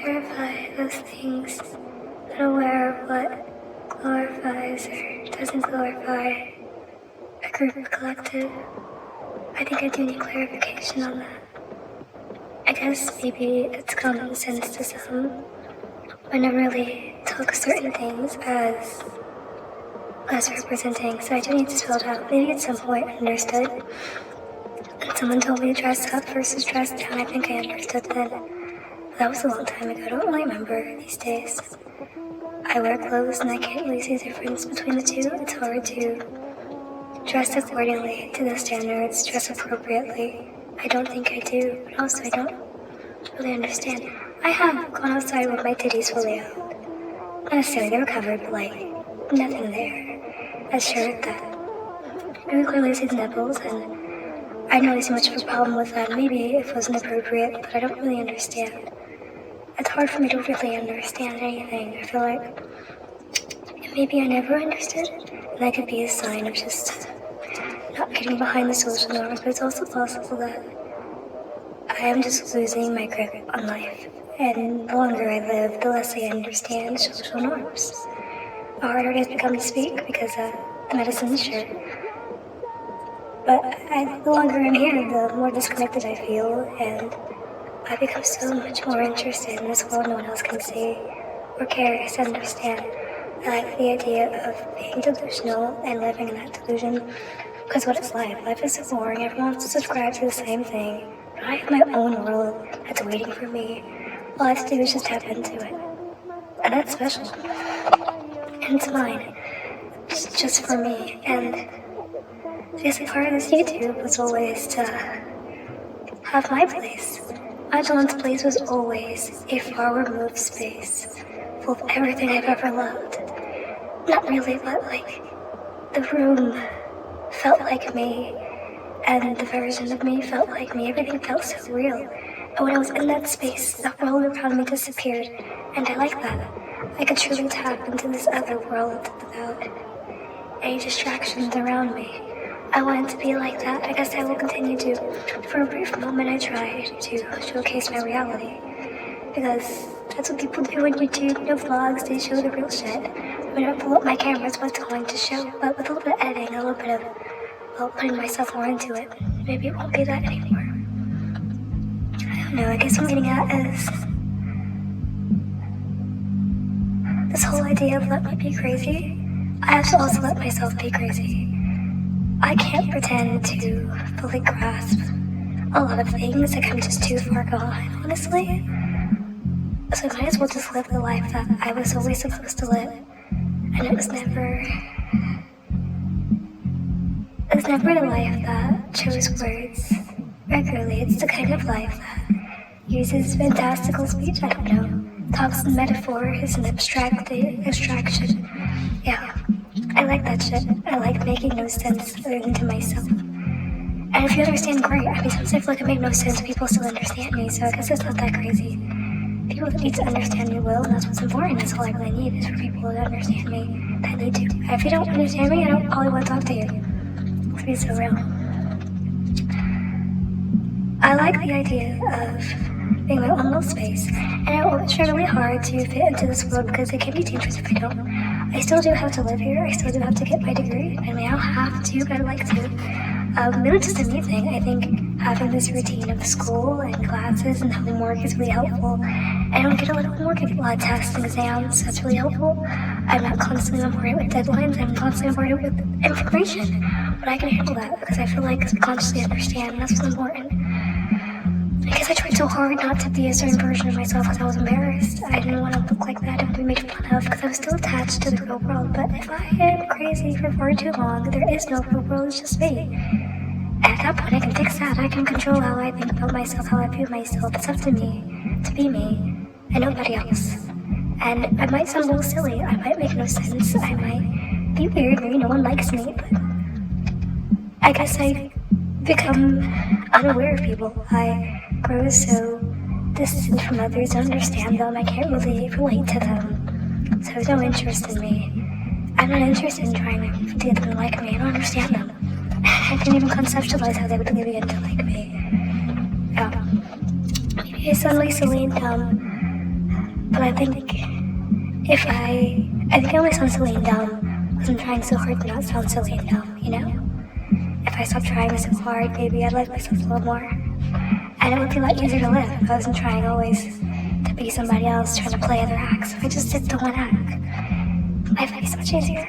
clarify those things, not aware of what glorifies or doesn't glorify a group or collective. I think I do need clarification on that. I guess maybe it's common sense to some. I never really took certain things as representing, so I do need to spell it out. Maybe at some point I understood. And someone told me to dress up versus dress down. I think I understood then. But that was a long time ago. I don't really remember these days. I wear clothes and I can't really see the difference between the two. It's hard to dress accordingly to the standards, dress appropriately. I don't think I do, but also I don't really understand. I have gone outside with my titties fully out. Not necessarily, they were covered, but like, nothing there. A shirt that maybe clearly see the nipples, and I don't really see much of a problem with that. Maybe it wasn't appropriate, but I don't really understand. It's hard for me to really understand anything. I feel like maybe I never understood, and that could be a sign of just not getting behind the social norms, but it's also possible that I am just losing my grip on life. And the longer I live, the less I understand social norms. The harder it has become to speak because of the medicine, sure. But the longer I'm here, the more disconnected I feel, and I become so much more interested in this world no one else can see or cares to understand. I like the idea of being delusional and living in that delusion, because what is life? Life is so boring. Everyone wants to subscribe to the same thing. But I have my own world that's waiting for me. All I have to do is just tap into it. And that's special. And it's mine. It's just for me. And I guess a part of this YouTube was always to have my place. My John's place was always a far removed space, full of everything I've ever loved. Not really, but like, the room felt like me, and the version of me felt like me. Everything felt so real. And when I was in that space, the world around me disappeared, and I like that. I could truly tap into this other world without any distractions around me. I wanted to be like that. I guess I will continue to. For a brief moment, I tried to showcase my reality, because that's what people do on YouTube. Vlogs, they show the real shit. When I pull up my camera, it's what's going to show. But with a little bit of editing, a little bit of putting myself more into it, maybe it won't be that anymore. I don't know. I guess what I'm getting at is this whole idea of let me be crazy. I have to also let myself be crazy. I can't pretend to fully grasp a lot of things, like I'm just too far gone, honestly. So I might as well just live the life that I was always supposed to live. And it was never the life that chose words regularly. It's the kind of life that uses fantastical speech, I don't know, talks in metaphors and abstraction. Yeah. I like that shit. I like making no sense other than to myself. And if you understand, great. I mean, sometimes I feel like I make no sense, people still understand me, so I guess it's not that crazy. People that need to understand me will, and that's what's important. That's all I really need, is for people to understand me that need to. And if you don't understand me, I don't probably want to talk to you. Let's be so real. I like the idea of being my own little space, and I always try really hard to fit into this world because it can be dangerous if I don't. I still do have to live here. I still do have to get my degree. I mean, I don't have to, but I'd like to. It's just a me thing. I think having this routine of school and classes and homework is really helpful. I don't get a lot of homework. I get a lot of tests and exams. That's really helpful. I'm not constantly bombarded with deadlines. I'm constantly bombarded with information. But I can handle that because I feel like I consciously understand, and that's what's important. I guess I tried so hard not to be a certain version of myself because I was embarrassed. I didn't want to look like that and be made fun of because I was still attached to the real world. But if I am crazy for far too long, there is no real world, it's just me. And at that point, I can fix that. I can control how I think about myself, how I view myself. It's up to me to be me and nobody else. And I might sound a little silly. I might make no sense. I might be weird. Maybe no one likes me. But I guess I become unaware of people. I grow so distant from others. I understand them. I can't really relate to them. So there's no interest in me. I'm not interested in trying to get them to like me. I don't understand them. I can't even conceptualize how they would really begin to like me. Maybe I sound like silly and dumb. But I think I only sound silly and dumb because I'm trying so hard to not sound silly and dumb, you know? If I stopped trying so hard, maybe I'd like myself a little more. And it would be a lot easier to live if I wasn't trying always to be somebody else, trying to play other acts. If I just did the one act, life would be so much easier.